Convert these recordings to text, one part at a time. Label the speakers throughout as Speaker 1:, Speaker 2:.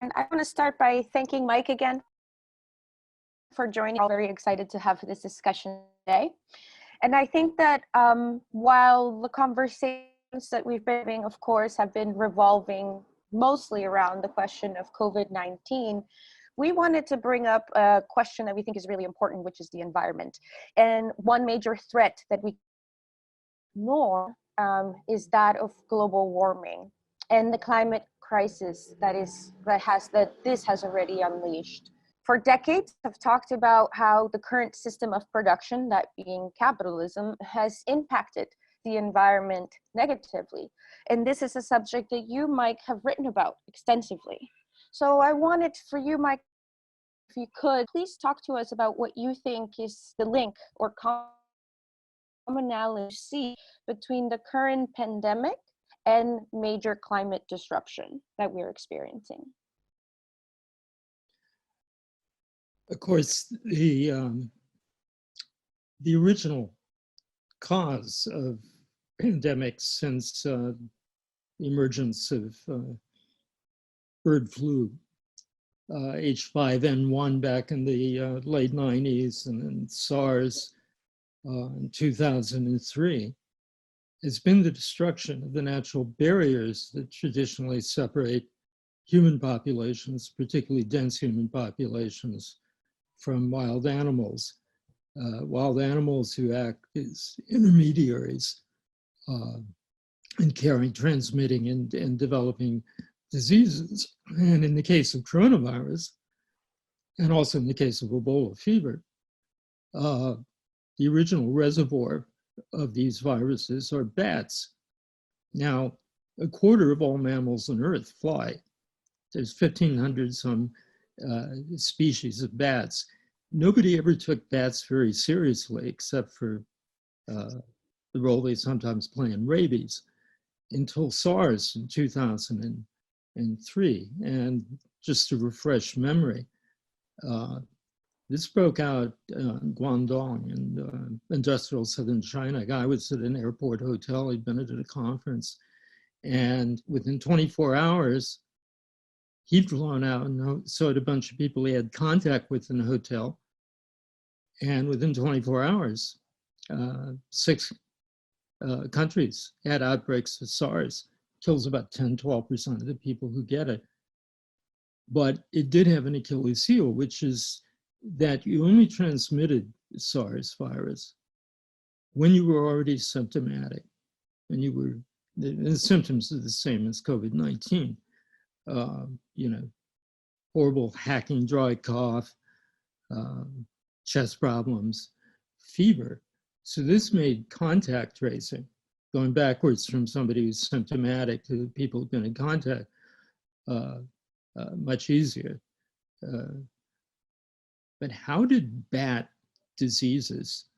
Speaker 1: And I want to start by thanking Mike again for joining. I'm very excited to have this discussion today. And I think that while the conversations that we've been having, of course, have been revolving mostly around the question of COVID-19, we wanted to bring up a question that we think is really important, which is the environment. And one major threat that we ignore is that of global warming and the climate crisis that this has already unleashed. For decades, I've talked about how the current system of production, that being capitalism, has impacted the environment negatively. And this is a subject that you, Mike, have written about extensively. So I wanted for you, Mike, if you could, please talk to us about what you think is the link or commonality you see between the current pandemic and major climate disruption that we're experiencing.
Speaker 2: Of course, the original cause of pandemics since the emergence of bird flu, H5N1 back in the late 90s, and then SARS in 2003, has been the destruction of the natural barriers that traditionally separate human populations, particularly dense human populations, from wild animals. Wild animals who act as intermediaries in carrying, transmitting, and developing diseases. And in the case of coronavirus, and also in the case of Ebola fever, the original reservoir of these viruses are bats. Now, a quarter of all mammals on Earth fly. There's 1,500 some species of bats. Nobody ever took bats very seriously, except for the role they sometimes play in rabies, until SARS in 2003. And just to refresh memory, this broke out in Guangdong in industrial southern China. A guy was at an airport hotel, he'd been at a conference, and within 24 hours, he'd flown out and saw a bunch of people he had contact with in the hotel. And within 24 hours, 6 countries had outbreaks of SARS. Kills about 10–12% of the people who get it. But it did have an Achilles heel, which is that you only transmitted SARS virus when you were already symptomatic. When you were, the symptoms are the same as COVID-19. Horrible hacking, dry cough, chest problems, fever. So this made contact tracing, going backwards from somebody who's symptomatic to people who've been in contact, much easier. But how did bat diseases,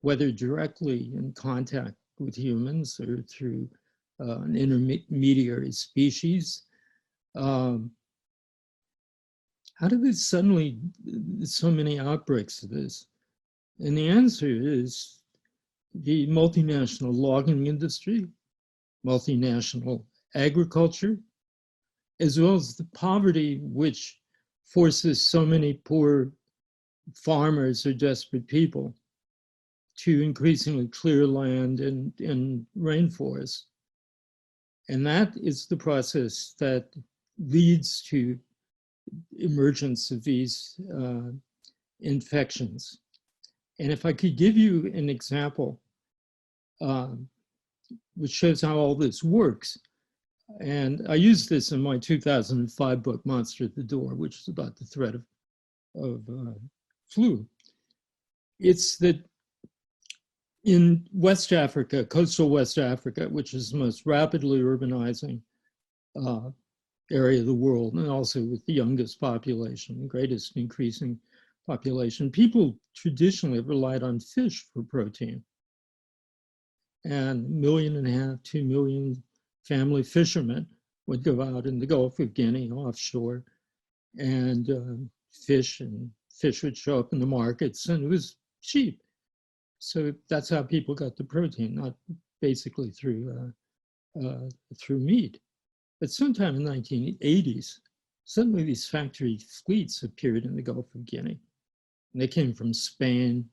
Speaker 2: whether directly in contact with humans or through an intermediary species, how did there suddenly so many outbreaks of this? And the answer is the multinational logging industry, multinational agriculture, as well as the poverty which forces so many poor farmers or desperate people to increasingly clear land in rainforests. And that is the process that leads to emergence of these infections. And if I could give you an example which shows how all this works, and I used this in my 2005 book, Monster at the Door, which is about the threat of flu. It's that in West Africa, coastal West Africa, which is the most rapidly urbanizing area of the world, and also with the youngest population, the greatest increasing population, people traditionally have relied on fish for protein. And 1.5 million, 2 million family fishermen would go out in the Gulf of Guinea offshore and fish would show up in the markets, and it was cheap. So that's how people got the protein, not basically through meat. But sometime in the 1980s, suddenly these factory fleets appeared in the Gulf of Guinea. And they came from Spain,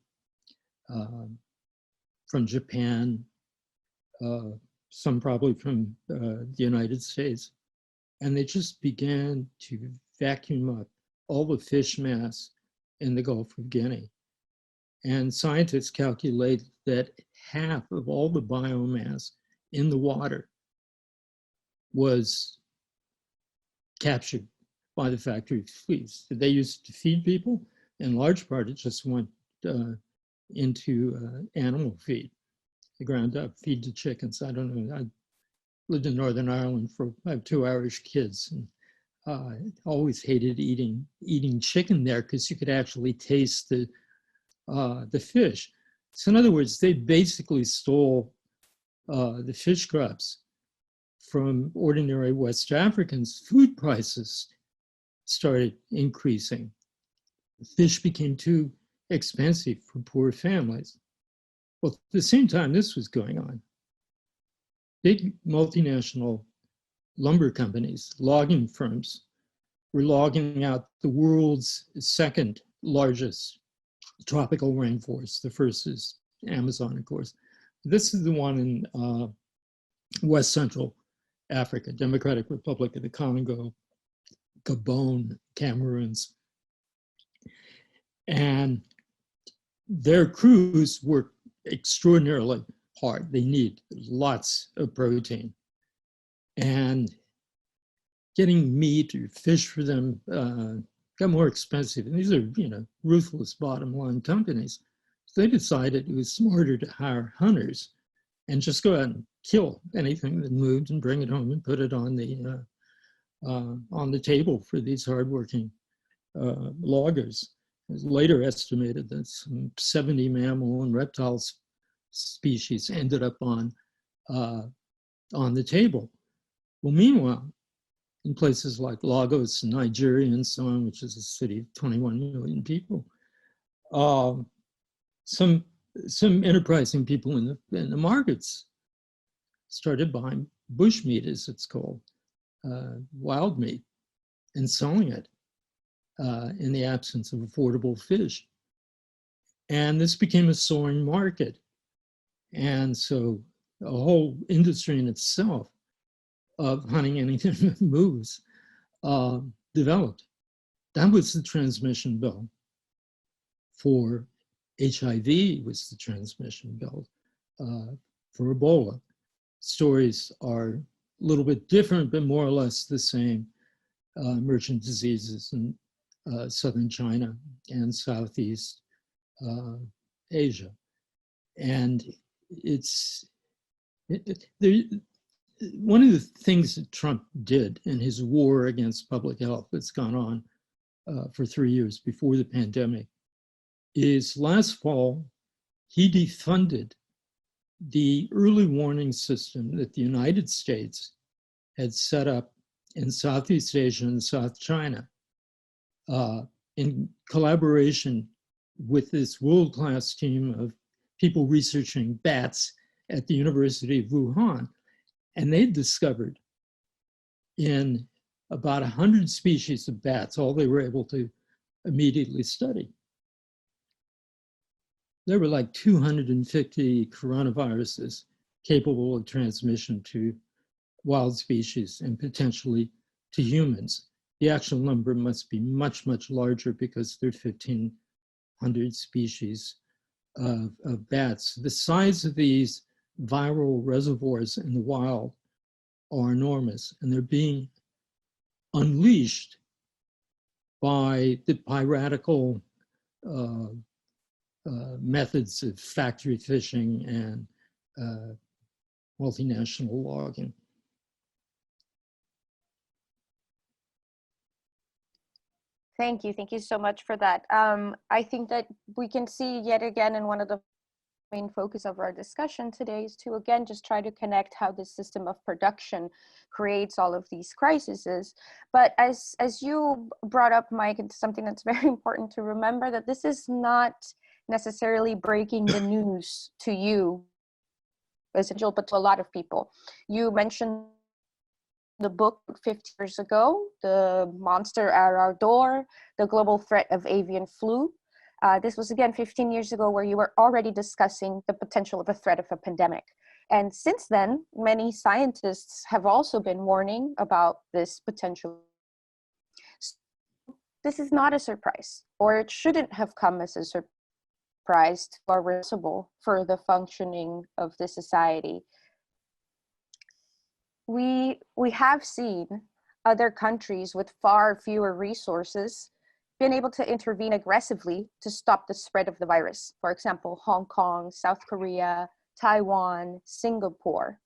Speaker 2: from Japan, some probably from the United States. And they just began to vacuum up all the fish mass in the Gulf of Guinea. And scientists calculate that half of all the biomass in the water was captured by the factory fleets. They used to feed people. In large part, it just went into animal feed. They ground up feed to chickens. I don't know. I lived in Northern Ireland I have 2 Irish kids, and I always hated eating chicken there because you could actually taste the fish. So in other words, they basically stole the fish crops from ordinary West Africans. Food prices started increasing. Fish became too expensive for poor families. Well, at the same time this was going on, big multinational lumber companies, logging firms, were logging out the world's second largest tropical rainforest. The first is Amazon, of course. This is the one in West Central Africa, Democratic Republic of the Congo, Gabon, Cameroons. And their crews work extraordinarily hard. They need lots of protein. And getting meat or fish for them got more expensive. And these are, ruthless bottom line companies. So they decided it was smarter to hire hunters and just go out and kill anything that moved and bring it home and put it on the table for these hardworking loggers. It was later estimated that some 70 mammal and reptile species ended up on the table. Well, meanwhile, in places like Lagos, Nigeria, and so on, which is a city of 21 million people, some enterprising people in the markets started buying bush meat, as it's called, wild meat, and selling it in the absence of affordable fish. And this became a soaring market. And so a whole industry in itself of hunting anything that moves developed. That was the transmission belt for HIV, was the transmission belt for Ebola. Stories are a little bit different, but more or less the same. Emergent diseases in southern China and Southeast Asia. And one of the things that Trump did in his war against public health that's gone on for 3 years before the pandemic is last fall, he defunded the early warning system that the United States had set up in Southeast Asia and South China in collaboration with this world-class team of people researching bats at the University of Wuhan. And they discovered in about 100 species of bats, all they were able to immediately study, there were like 250 coronaviruses capable of transmission to wild species and potentially to humans. The actual number must be much, much larger because there are 1,500 species of bats. The size of these viral reservoirs in the wild are enormous, and they're being unleashed by the piratical methods of factory fishing and multinational logging.
Speaker 1: Thank you. Thank you so much for that. I think that we can see yet again, in one of the main focus of our discussion today is to, again, just try to connect how the system of production creates all of these crises. But as you brought up, Mike, it's something that's very important to remember, that this is not necessarily breaking the news to you, essential, but to a lot of people. You mentioned the book 50 years ago, The Monster at Our Door, The Global Threat of Avian Flu. This was again 15 years ago, where you were already discussing the potential of a threat of a pandemic. And since then, many scientists have also been warning about this potential. This is not a surprise, or it shouldn't have come as a surprise to our responsible for the functioning of the society. We have seen other countries with far fewer resources been able to intervene aggressively to stop the spread of the virus. For example, Hong Kong, South Korea, Taiwan, Singapore.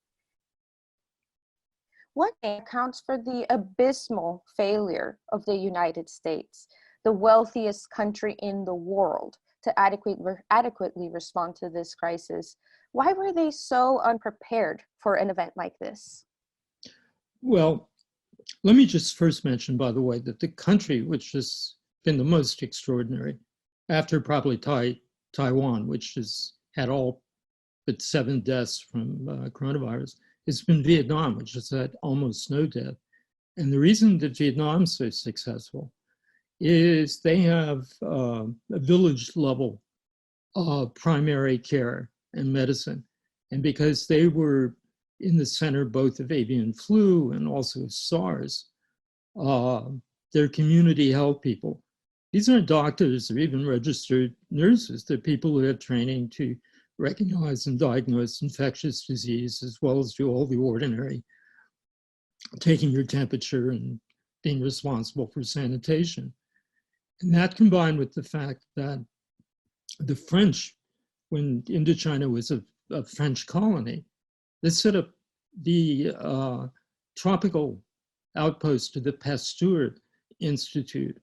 Speaker 1: What accounts for the abysmal failure of the United States, the wealthiest country in the world, to adequately respond to this crisis? Why were they so unprepared for an event like this?
Speaker 2: Well, let me just first mention, by the way, that the country which has been the most extraordinary, after probably Taiwan, which has had all but 7 deaths from coronavirus, has been Vietnam, which has had almost no death. And the reason that Vietnam is so successful is they have a village level primary care and medicine. And because they were in the center both of avian flu and also SARS, they're community health people. These aren't doctors or even registered nurses. They're people who have training to recognize and diagnose infectious disease, as well as do all the ordinary, taking your temperature and being responsible for sanitation. And that, combined with the fact that the French, when Indochina was a French colony, they set up the tropical outpost of the Pasteur Institute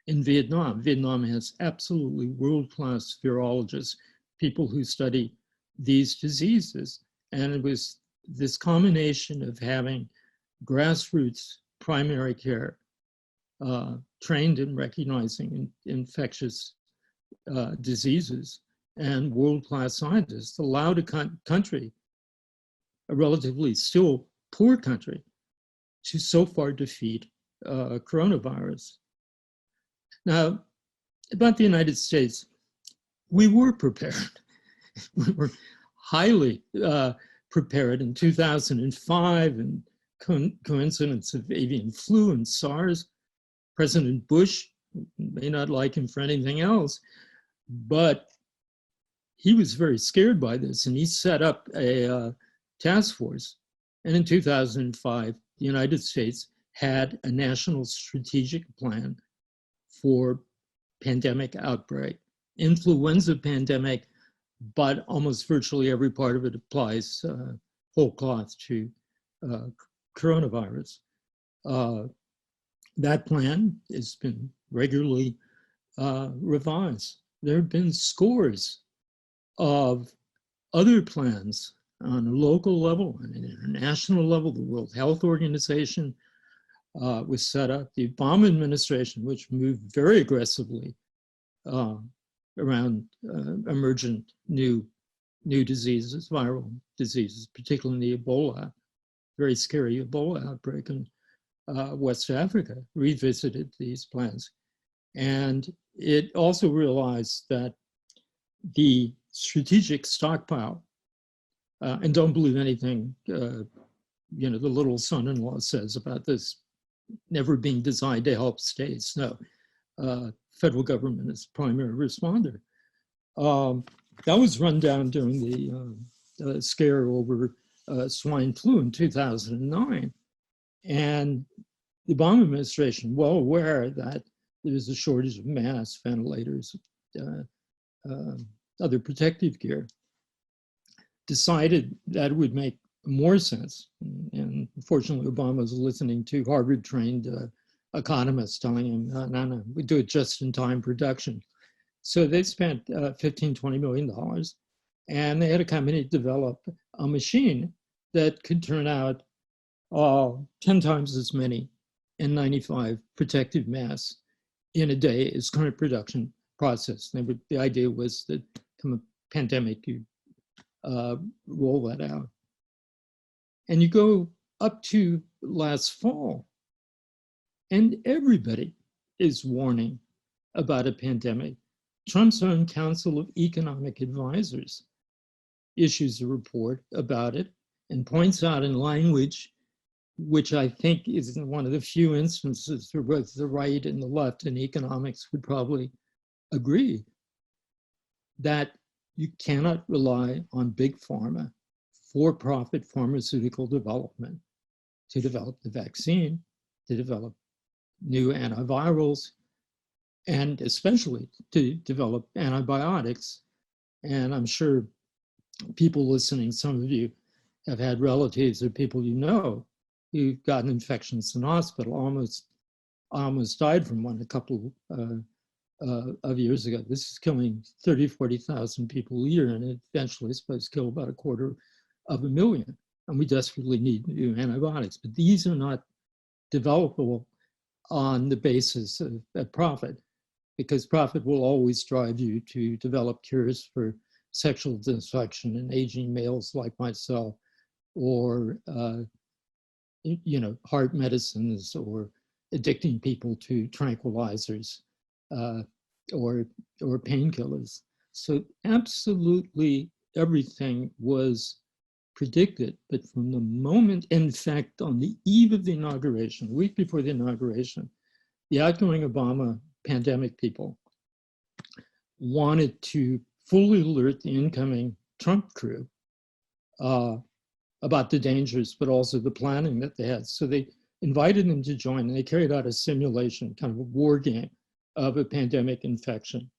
Speaker 2: in Vietnam. Vietnam has absolutely world-class virologists, people who study these diseases. And it was this combination of having grassroots primary care, trained in recognizing infectious diseases, and world-class scientists allowed a country, a relatively still poor country, to so far defeat coronavirus. Now, about the United States, we were prepared. We were highly prepared in 2005, and coincidence of avian flu and SARS. President Bush, may not like him for anything else, but he was very scared by this, and he set up a task force. And in 2005, the United States had a national strategic plan for pandemic outbreak. Influenza pandemic, but almost virtually every part of it applies whole cloth to coronavirus. That plan has been regularly revised. There have been scores of other plans on a local level and an international level. The World Health Organization was set up. The Obama administration, which moved very aggressively around emergent new diseases, viral diseases, particularly the Ebola, very scary Ebola outbreak in West Africa, revisited these plans. And it also realized that the strategic stockpile, and don't believe anything the little son-in-law says about this never being designed to help states. No, federal government is primary responder. That was run down during the scare over swine flu in 2009. And the Obama administration, well aware that there was a shortage of masks, ventilators, other protective gear, decided that it would make more sense. And unfortunately, Obama was listening to Harvard-trained economists telling him, no, we do it just-in-time production. So they spent $15–20 million, and they had a company develop a machine that could turn out 10 times as many N95 protective masks in a day as current production process. The idea was that from a pandemic, you roll that out. And you go up to last fall. And everybody is warning about a pandemic. Trump's own Council of Economic Advisors issues a report about it and points out in language, which I think is one of the few instances where both the right and the left in economics would probably agree, that you cannot rely on big pharma, for-profit pharmaceutical development to develop the vaccine, to develop new antivirals, and especially to develop antibiotics. And I'm sure people listening, some of you have had relatives or people you know who've gotten infections in hospital, almost died from one a couple of years ago. This is killing 30, 40,000 people a year, and eventually it's supposed to kill about 250,000. And we desperately need new antibiotics, but these are not developable on the basis of profit, because profit will always drive you to develop cures for sexual dysfunction in aging males like myself, or heart medicines, or addicting people to tranquilizers, or painkillers. So absolutely everything was predicted, but from the moment, in fact, on the eve of the inauguration, a week before the inauguration, the outgoing Obama pandemic people wanted to fully alert the incoming Trump crew about the dangers, but also the planning that they had. So they invited them to join, and they carried out a simulation, kind of a war game of a pandemic infection.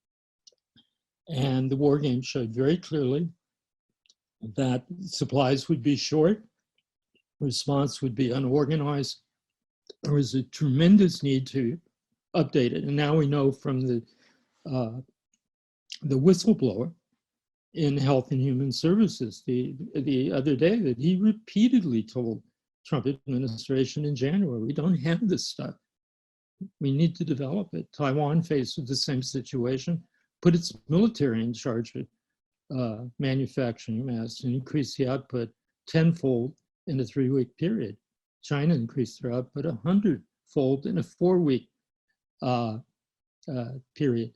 Speaker 2: And the war game showed very clearly that supplies would be short, response would be unorganized. There was a tremendous need to update it. And now we know from the whistleblower in Health and Human Services the other day that he repeatedly told Trump administration in January, we don't have this stuff. We need to develop it. Taiwan faced with the same situation, put its military in charge of manufacturing masks and increased the output tenfold in a 3-week period. China increased their output 100-fold in a 4-week period.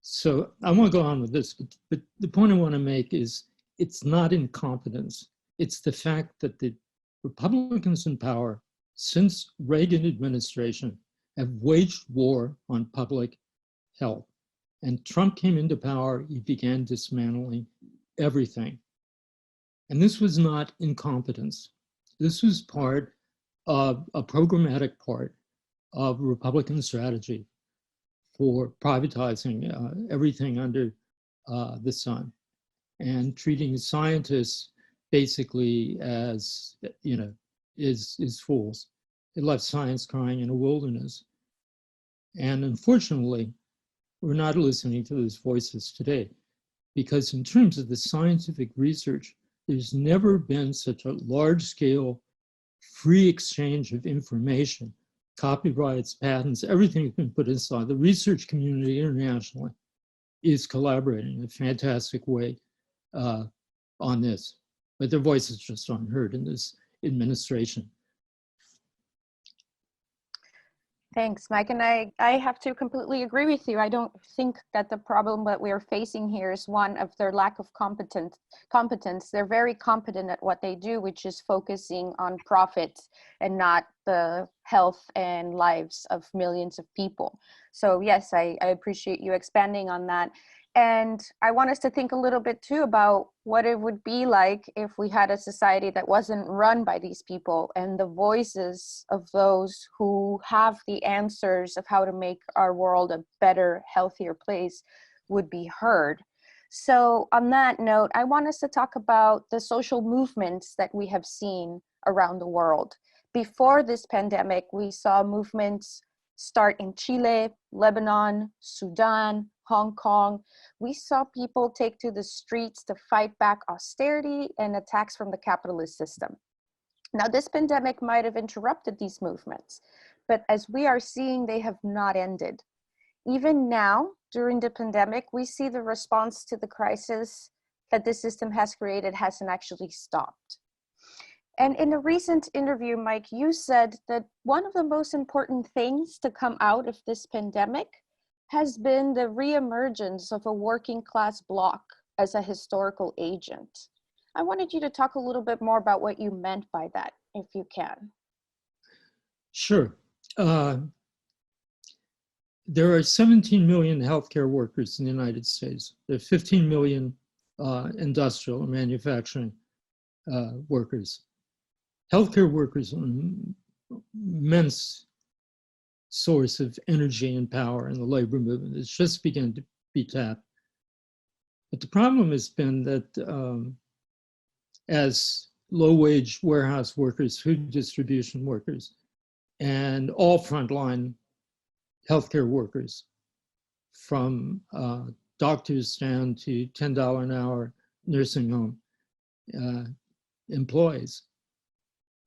Speaker 2: So I won't go on with this, but the point I want to make is it's not incompetence. It's the fact that the Republicans in power since Reagan administration have waged war on public health. And Trump came into power, he began dismantling everything. And this was not incompetence. This was part of a programmatic part of Republican strategy for privatizing everything under the sun and treating scientists basically as, is fools. It left science crying in a wilderness. And unfortunately, we're not listening to those voices today, because in terms of the scientific research, there's never been such a large-scale free exchange of information, copyrights, patents, everything has been put inside. The research community internationally is collaborating in a fantastic way on this, but their voices just aren't heard in this administration.
Speaker 1: Thanks, Mike. And I have to completely agree with you. I don't think that the problem that we're facing here is one of their lack of competence. They're very competent at what they do, which is focusing on profits and not the health and lives of millions of people. So yes, I appreciate you expanding on that. And I want us to think a little bit too about what it would be like if we had a society that wasn't run by these people, and the voices of those who have the answers of how to make our world a better, healthier place would be heard. So on that note, I want us to talk about the social movements that we have seen around the world. Before this pandemic, we saw movements start in Chile, Lebanon, Sudan, Hong Kong. We saw people take to the streets to fight back austerity and attacks from the capitalist system. Now, this pandemic might have interrupted these movements, but as we are seeing, they have not ended. Even now, during the pandemic, we see the response to the crisis that the system has created hasn't actually stopped. And in a recent interview, Mike, you said that one of the most important things to come out of this pandemic has been the reemergence of a working class bloc as a historical agent. I wanted you to talk a little bit more about what you meant by that, if you can.
Speaker 2: Sure. There are 17 million healthcare workers in the United States. There are 15 million industrial and manufacturing workers. Healthcare workers are an immense source of energy and power in the labor movement. It's just beginning to be tapped. But the problem has been that as low-wage warehouse workers, food distribution workers, and all frontline healthcare workers, from doctors down to $10 an hour nursing home employees,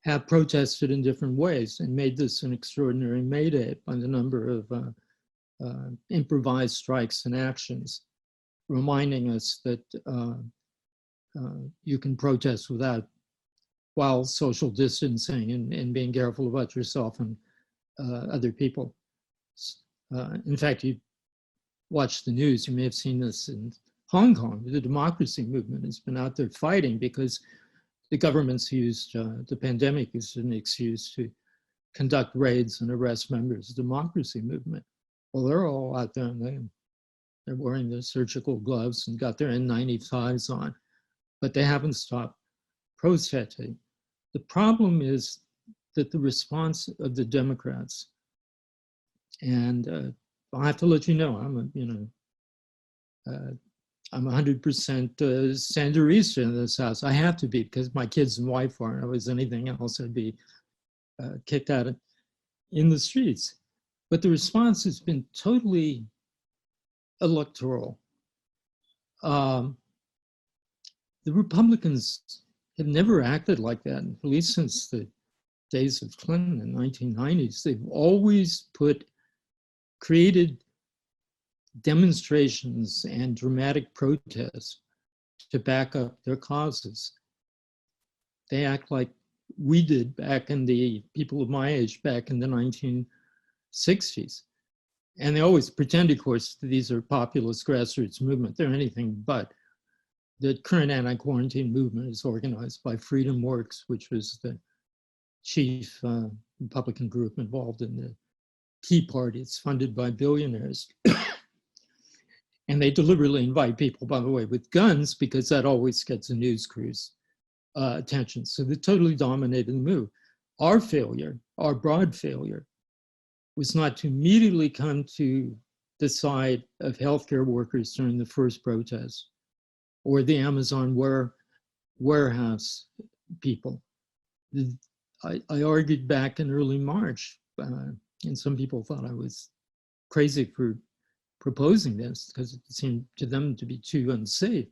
Speaker 2: have protested in different ways and made this an extraordinary mayday by the number of improvised strikes and actions, reminding us that you can protest while social distancing and being careful about yourself and other people. In fact, you watch the news, you may have seen this in Hong Kong. The democracy movement has been out there fighting because the government's used the pandemic as an excuse to conduct raids and arrest members of the democracy movement. Well, they're all out there and they're wearing their surgical gloves and got their N95s on, but they haven't stopped protesting. The problem is that the response of the Democrats, and I have to let you know, I'm 100% Sanderista in this house. I have to be because my kids and wife aren't. If I was anything else, I'd be kicked out in the streets. But the response has been totally electoral. The Republicans have never acted like that, at least since the days of Clinton in the 1990s. They've always created demonstrations and dramatic protests to back up their causes. They act like we did back in the people of my age back in the 1960s. And they always pretend, of course, that these are populist grassroots movement. They're anything but. The current anti-quarantine movement is organized by Freedom Works, which was the chief Republican group involved in the Tea Party. It's funded by billionaires. And they deliberately invite people, by the way, with guns, because that always gets a news crew's attention. So they totally dominated the move. Our failure, our broad failure, was not to immediately come to the side of healthcare workers during the first protest, or the Amazon warehouse people. I argued back in early March, and some people thought I was crazy for proposing this because it seemed to them to be too unsafe,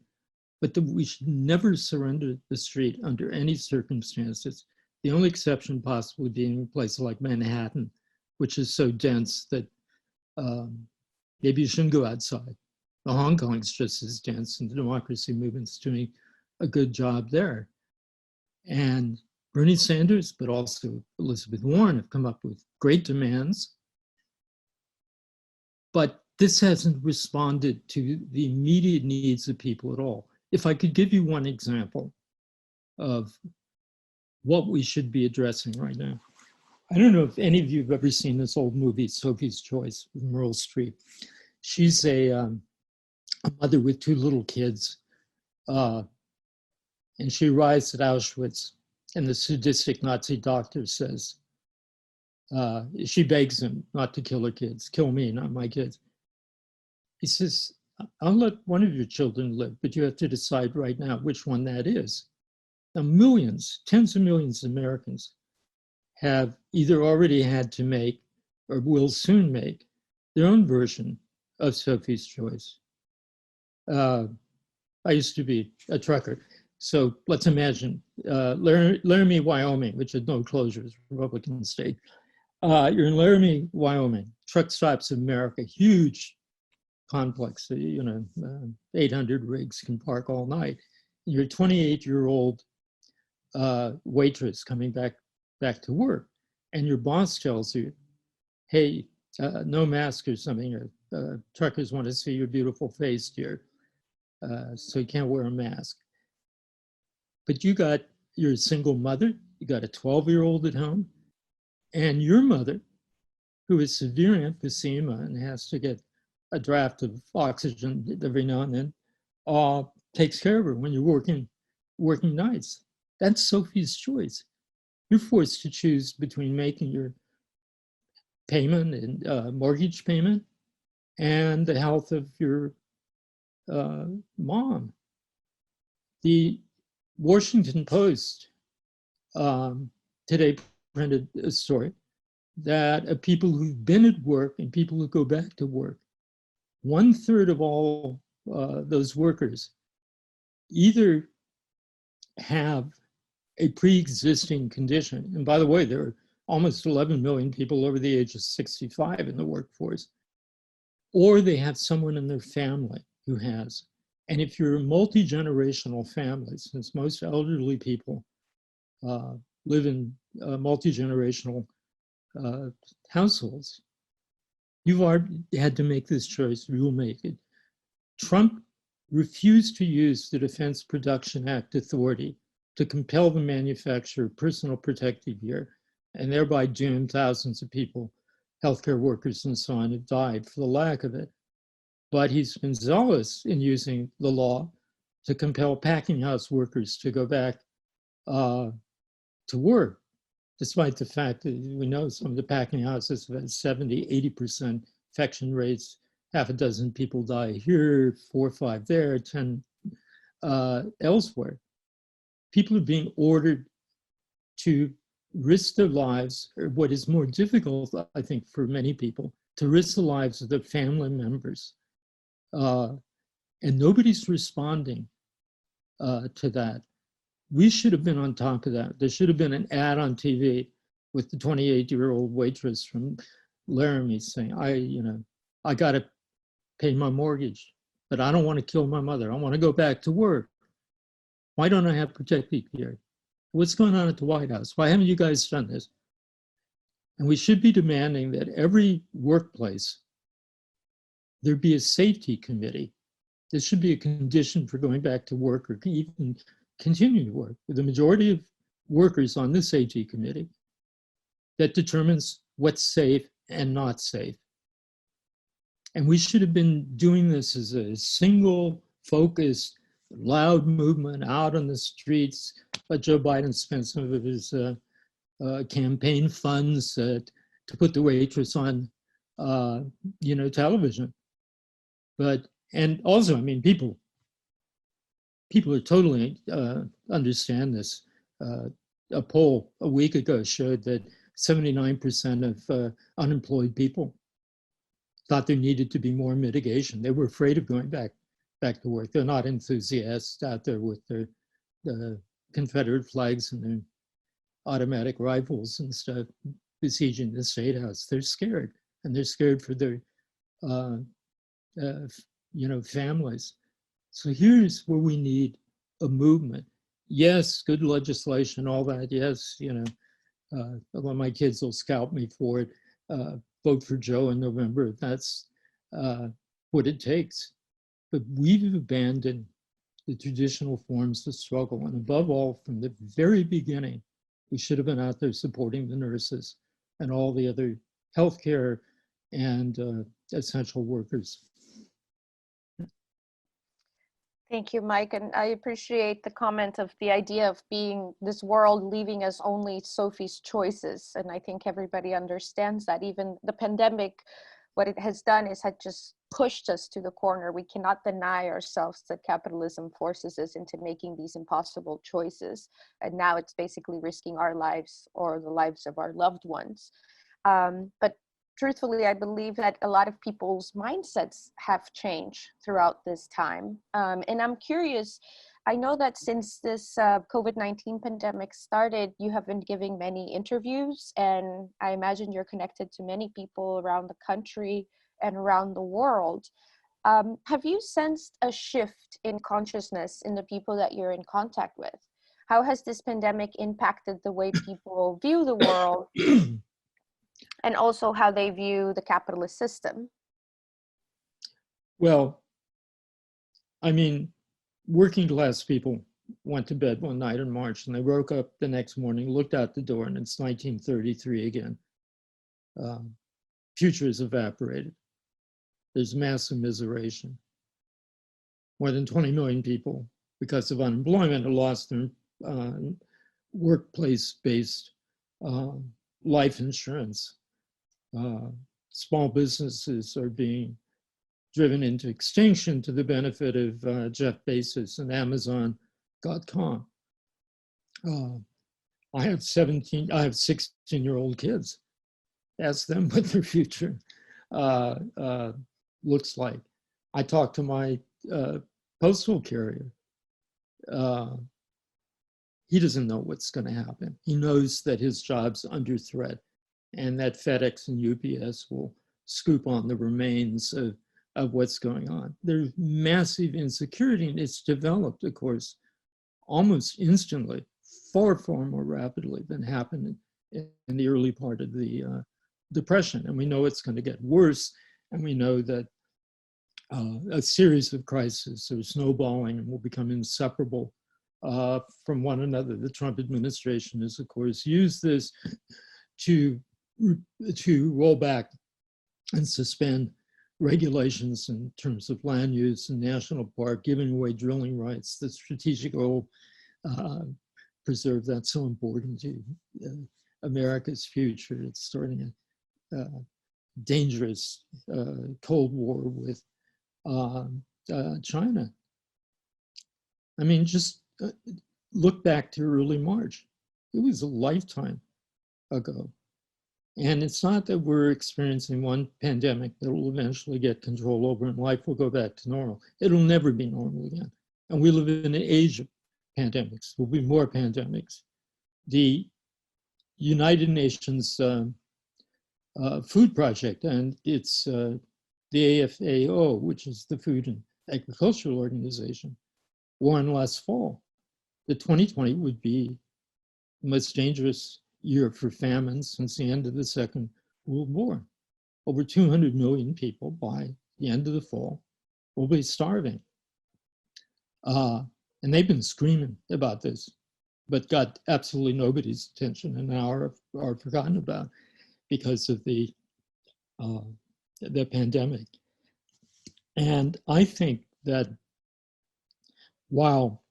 Speaker 2: but that we should never surrender the street under any circumstances. The only exception possibly being a place like Manhattan, which is so dense that maybe you shouldn't go outside. Hong Kong is just as dense, and the democracy movement's doing a good job there. And Bernie Sanders, but also Elizabeth Warren, have come up with great demands, but this hasn't responded to the immediate needs of people at all. If I could give you one example of what we should be addressing right now. I don't know if any of you have ever seen this old movie, Sophie's Choice, with Meryl Streep. She's a mother with two little kids, and she arrives at Auschwitz, and the sadistic Nazi doctor says, she begs him not to kill her kids, kill me, not my kids. He says, I'll let one of your children live, but you have to decide right now which one that is. Now, millions, tens of millions of Americans have either already had to make or will soon make their own version of Sophie's Choice. I used to be a trucker. So let's imagine Laramie, Wyoming, which had no closures, Republican state. You're in Laramie, Wyoming, truck stops of America, huge complex, 800 rigs can park all night. You're a 28-year-old waitress coming back to work, and your boss tells you, hey, no mask or something, or truckers want to see your beautiful face, dear, so you can't wear a mask. But you're a single mother, you got a 12-year-old at home, and your mother, who has severe emphysema and has to get a draft of oxygen every now and then, takes care of her when you're working nights. That's Sophie's choice. You're forced to choose between making your payment and mortgage payment and the health of your mom. The Washington Post today printed a story that of people who've been at work and people who go back to work, 1/3 of all those workers either have a pre-existing condition, and by the way, there are almost 11 million people over the age of 65 in the workforce, or they have someone in their family who has. And if you're a multi-generational family, since most elderly people live in multi-generational households, you've already had to make this choice. You will make it. Trump refused to use the Defense Production Act authority to compel the manufacture of personal protective gear, and thereby doom thousands of people, healthcare workers and so on, have died for the lack of it. But he's been zealous in using the law to compel packing house workers to go back to work, despite the fact that we know some of the packing houses have had 70, 80% infection rates. Half a dozen people die here, 4 or 5 there, 10 elsewhere. People are being ordered to risk their lives, or what is more difficult, I think, for many people, to risk the lives of their family members. And nobody's responding to that. We should have been on top of that. There should have been an ad on TV with the 28-year-old waitress from Laramie saying, I got to pay my mortgage, but I don't want to kill my mother. I want to go back to work. Why don't I have protective gear? What's going on at the White House? Why haven't you guys done this? And we should be demanding that every workplace, there be a safety committee. This should be a condition for going back to work or even continue to work, with the majority of workers on the safety committee that determines what's safe and not safe. And we should have been doing this as a single focused, loud movement out on the streets. But Joe Biden spent some of his campaign funds to put the waitress on, television. And also, I mean, people are totally understand this. A poll a week ago showed that 79% of unemployed people thought there needed to be more mitigation. They were afraid of going back to work. They're not enthusiasts out there with their Confederate flags and their automatic rifles and stuff besieging the State House. They're scared, and they're scared for their families. So here's where we need a movement. Yes, good legislation, all that. Yes, although my kids will scalp me for it. Vote for Joe in November. That's what it takes. But we've abandoned the traditional forms of struggle. And above all, from the very beginning, we should have been out there supporting the nurses and all the other healthcare and essential workers.
Speaker 1: Thank you, Mike. And I appreciate the comment of the idea of being this world leaving us only Sophie's choices. And I think everybody understands that. Even the pandemic, what it has done is had just pushed us to the corner. We cannot deny ourselves that capitalism forces us into making these impossible choices. And now it's basically risking our lives or the lives of our loved ones. But truthfully, I believe that a lot of people's mindsets have changed throughout this time. And I'm curious, I know that since this COVID-19 pandemic started, you have been giving many interviews, and I imagine you're connected to many people around the country and around the world. Have you sensed a shift in consciousness in the people that you're in contact with? How has this pandemic impacted the way people view the world and also how they view the capitalist system?
Speaker 2: Well, I mean, working class people went to bed one night in March and they woke up the next morning, looked out the door, and it's 1933 again. Future is evaporated. There's mass immiseration. More than 20 million people, because of unemployment, have lost their workplace-based life insurance. Small businesses are being driven into extinction to the benefit of Jeff Bezos and Amazon.com. I have 16-year-old kids. Ask them what their future looks like. I talked to my postal carrier. He doesn't know what's going to happen. He knows that his job's under threat and that FedEx and UPS will scoop on the remains of what's going on. There's massive insecurity, and it's developed, of course, almost instantly, far, far more rapidly than happened in the early part of the Depression. And we know it's going to get worse, and we know that a series of crises are snowballing and will become inseparable from one another. The Trump administration has, of course, used this to roll back and suspend regulations in terms of land use and national park, giving away drilling rights, the strategic oil preserve that's so important to America's future. It's starting a dangerous Cold War with China. I mean, just look back to early March. It was a lifetime ago. And it's not that we're experiencing one pandemic that will eventually get control over and life will go back to normal. It'll never be normal again. And we live in an age of pandemics. There'll be more pandemics. The United Nations Food Project, and it's the AFAO, which is the Food and Agricultural Organization, warned last fall that 2020 would be the most dangerous year for famine since the end of the Second World War. Over 200 million people by the end of the fall will be starving. And they've been screaming about this, but got absolutely nobody's attention and now are forgotten about because of the pandemic. And I think that while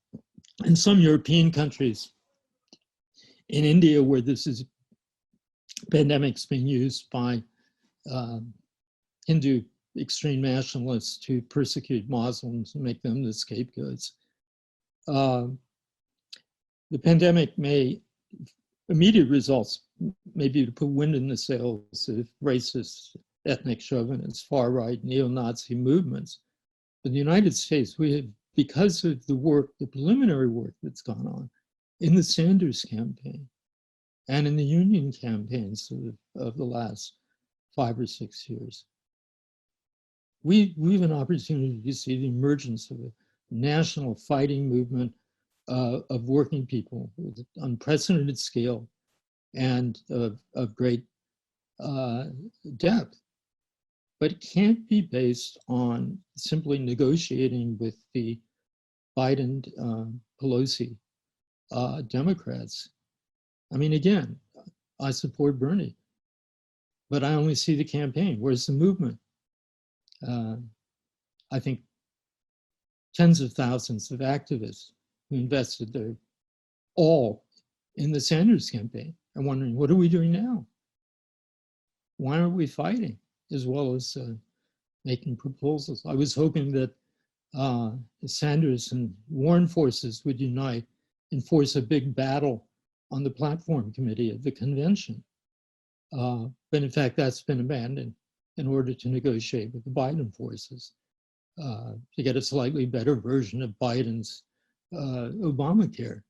Speaker 2: in some European countries, in India, where this is pandemic's being used by Hindu extreme nationalists to persecute Muslims and make them the scapegoats, the pandemic immediate results may be to put wind in the sails of racist, ethnic chauvinists, far-right, neo-Nazi movements. But in the United States, we have, because of the preliminary work that's gone on, in the Sanders campaign and in the union campaigns of the last 5 or 6 years, we have an opportunity to see the emergence of a national fighting movement of working people with unprecedented scale and of great depth. But it can't be based on simply negotiating with the Biden, Pelosi Democrats. I mean, again, I support Bernie, but I only see the campaign. Where's the movement? I think tens of thousands of activists who invested their all in the Sanders campaign are wondering, what are we doing now? Why aren't we fighting as well as making proposals? I was hoping that Sanders and Warren forces would unite and force a big battle on the platform committee of the convention. But in fact, that's been abandoned in order to negotiate with the Biden forces to get a slightly better version of Biden's Obamacare.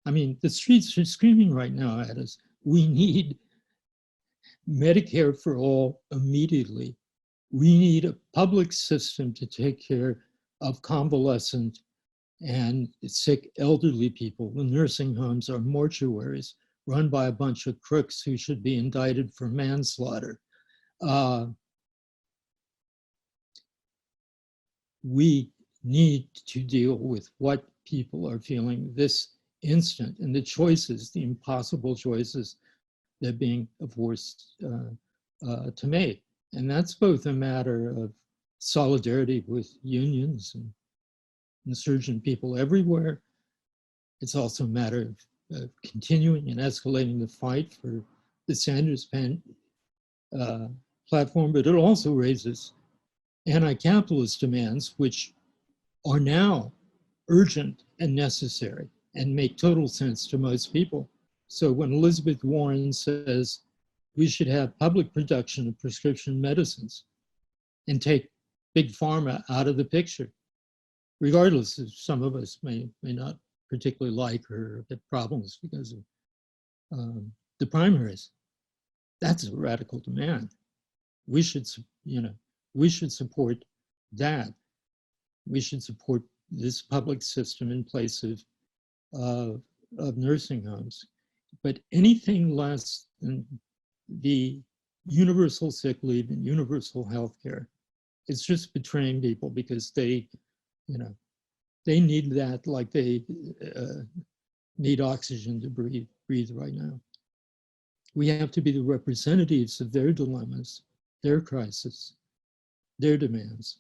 Speaker 2: I mean, the streets are screaming right now at us. We need Medicare for all immediately. We need a public system to take care of convalescent and sick elderly people. The nursing homes are mortuaries run by a bunch of crooks who should be indicted for manslaughter. We need to deal with what people are feeling this instant and the choices, the impossible choices they're being forced to make. And that's both a matter of solidarity with unions and insurgent people everywhere. It's also a matter of continuing and escalating the fight for the Sanders platform, but it also raises anti-capitalist demands, which are now urgent and necessary and make total sense to most people. So when Elizabeth Warren says we should have public production of prescription medicines and take big pharma out of the picture, regardless of some of us may not particularly like her, have problems because of the primaries, that's a radical demand. We should, we should support that. We should support this public system in place of nursing homes. But anything less than the universal sick leave and universal health care, it's just betraying people because they need that like they need oxygen to breathe right now. We have to be the representatives of their dilemmas, their crisis, their demands.